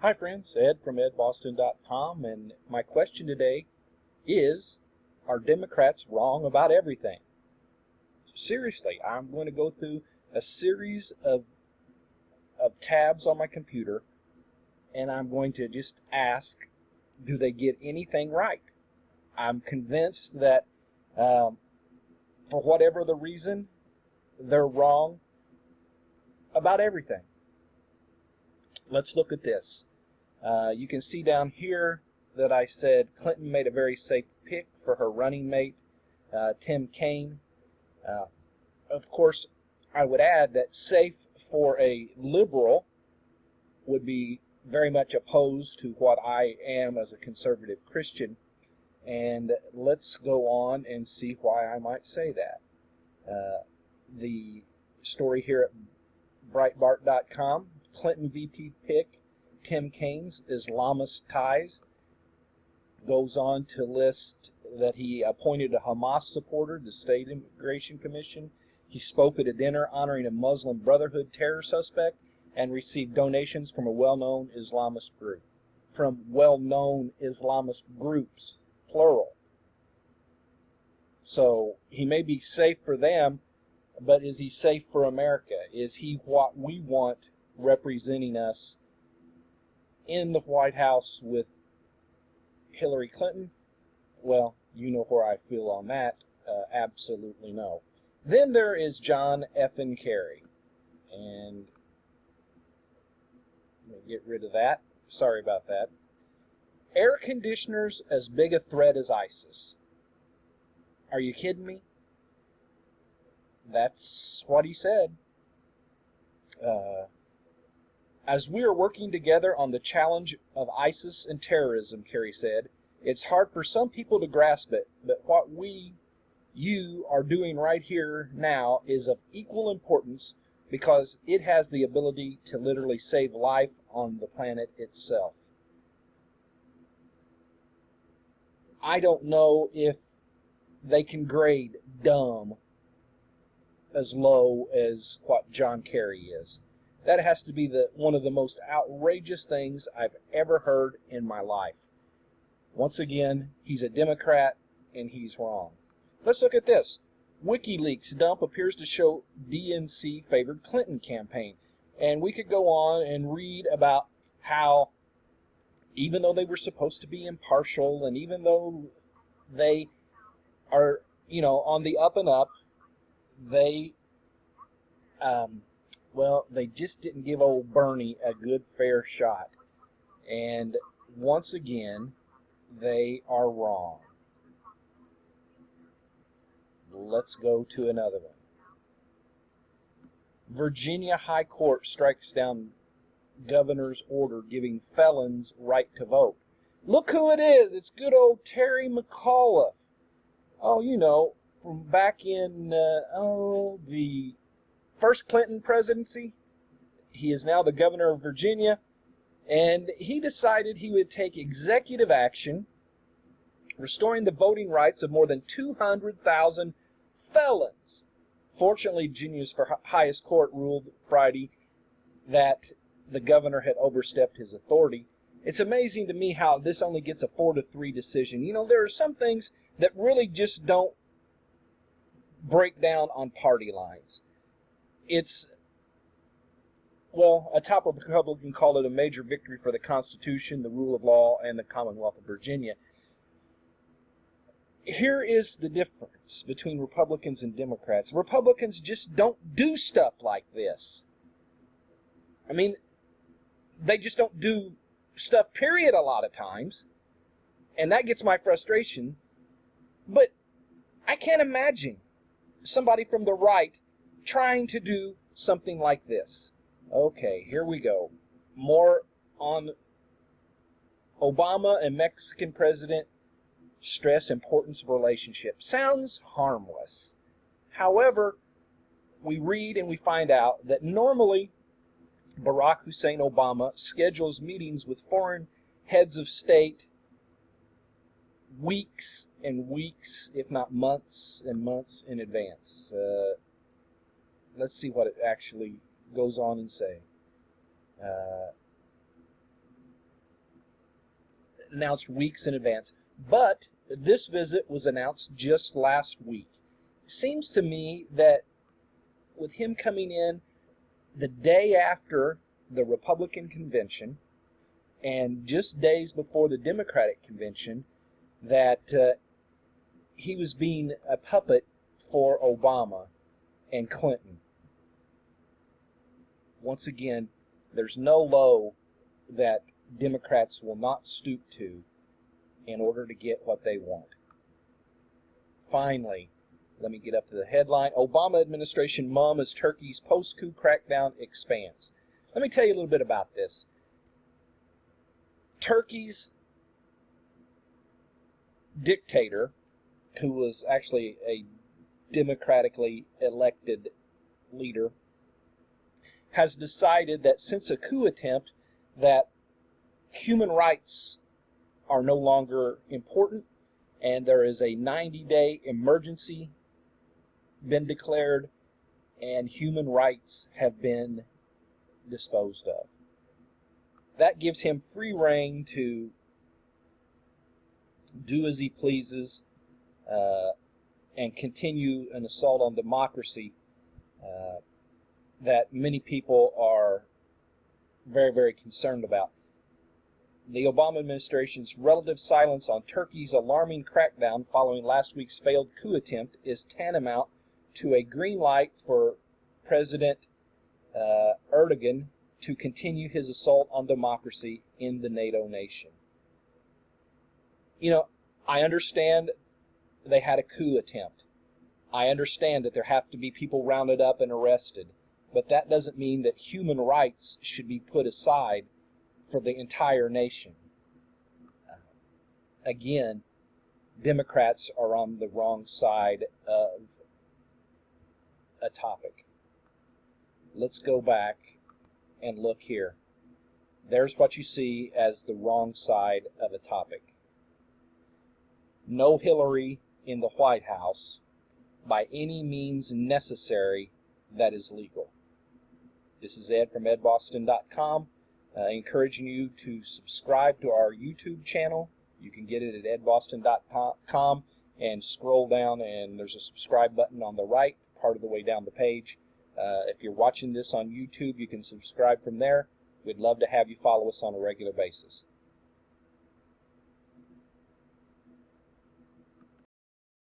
Hi friends, Ed from edboston.com, and my question today is, are Democrats wrong about everything? Seriously, I'm going to go through a series of tabs on my computer, and I'm going to just ask, do they get anything right? I'm convinced that for whatever the reason, they're wrong about everything. Let's look at this. You can see down here that I said Clinton made a very safe pick for her running mate, Tim Kaine. Of course, I would add that safe for a liberal would be very much opposed to what I am as a conservative Christian. And let's go on and see why I might say that. The story here at Breitbart.com, Clinton VP pick, Tim Kaine's Islamist ties, goes on to list that he appointed a Hamas supporter, the State Immigration Commission. He spoke at a dinner honoring a Muslim Brotherhood terror suspect and received donations from a well-known Islamist group. From well-known Islamist groups, plural. So he may be safe for them, but is he safe for America? Is he what we want representing us in the White House with Hillary Clinton? Well, you know where I feel on that. Absolutely no. Then there is John F. Kerry. And let me get rid of that. Sorry about that. Air conditioners as big a threat as ISIS. Are you kidding me? That's what he said. As we are working together on the challenge of ISIS and terrorism, Kerry said, it's hard for some people to grasp it, but what you are doing right here now is of equal importance because it has the ability to literally save life on the planet itself. I don't know if they can grade dumb as low as what John Kerry is. That has to be one of the most outrageous things I've ever heard in my life. Once again, he's a Democrat and he's wrong. Let's look at this. WikiLeaks dump appears to show DNC favored Clinton campaign. And we could go on and read about how even though they were supposed to be impartial and even though they are, on the up and up, they they just didn't give old Bernie a good fair shot. And once again, they are wrong. Let's go to another one. Virginia High Court strikes down governor's order giving felons right to vote. Look who it is. It's good old Terry McAuliffe. Oh, from back in, the first Clinton presidency. He is now the governor of Virginia, and he decided he would take executive action restoring the voting rights of more than 200,000 felons. Fortunately, Virginia's highest court ruled Friday that the governor had overstepped his authority. It's amazing to me how this only gets a 4-3 decision. There are some things that really just don't break down on party lines. A top Republican called it a major victory for the Constitution, the rule of law, and the Commonwealth of Virginia. Here is the difference between Republicans and Democrats. Republicans just don't do stuff like this. They just don't do stuff, period, a lot of times. And that gets my frustration. But I can't imagine somebody from the right trying to do something like this. Okay, here we go. More on Obama and Mexican president stress importance of relationship. Sounds harmless. However, we read and we find out that normally Barack Hussein Obama schedules meetings with foreign heads of state weeks and weeks, if not months and months in advance. Let's see what it actually goes on and say. announced weeks in advance. But this visit was announced just last week. Seems to me that with him coming in the day after the Republican convention and just days before the Democratic convention, that he was being a puppet for Obama and Clinton. Once again, there's no low that Democrats will not stoop to in order to get what they want. Finally, let me get up to the headline. Obama administration mum as Turkey's post-coup crackdown expands. Let me tell you a little bit about this. Turkey's dictator, who was actually a democratically elected leader, has decided that since a coup attempt, that human rights are no longer important, and there is a 90-day emergency been declared, and human rights have been disposed of. That gives him free rein to do as he pleases and continue an assault on democracy that many people are very, very concerned about. The Obama administration's relative silence on Turkey's alarming crackdown following last week's failed coup attempt is tantamount to a green light for President Erdogan to continue his assault on democracy in the NATO nation. You know, I understand they had a coup attempt. I understand that there have to be people rounded up and arrested, but that doesn't mean that human rights should be put aside for the entire nation. Again, Democrats are on the wrong side of a topic. Let's go back and look here. There's what you see as the wrong side of a topic. No Hillary in the White House by any means necessary that is legal. This is Ed from edboston.com, encouraging you to subscribe to our YouTube channel. You can get it at edboston.com and scroll down, and there's a subscribe button on the right, part of the way down the page. If you're watching this on YouTube, you can subscribe from there. We'd love to have you follow us on a regular basis.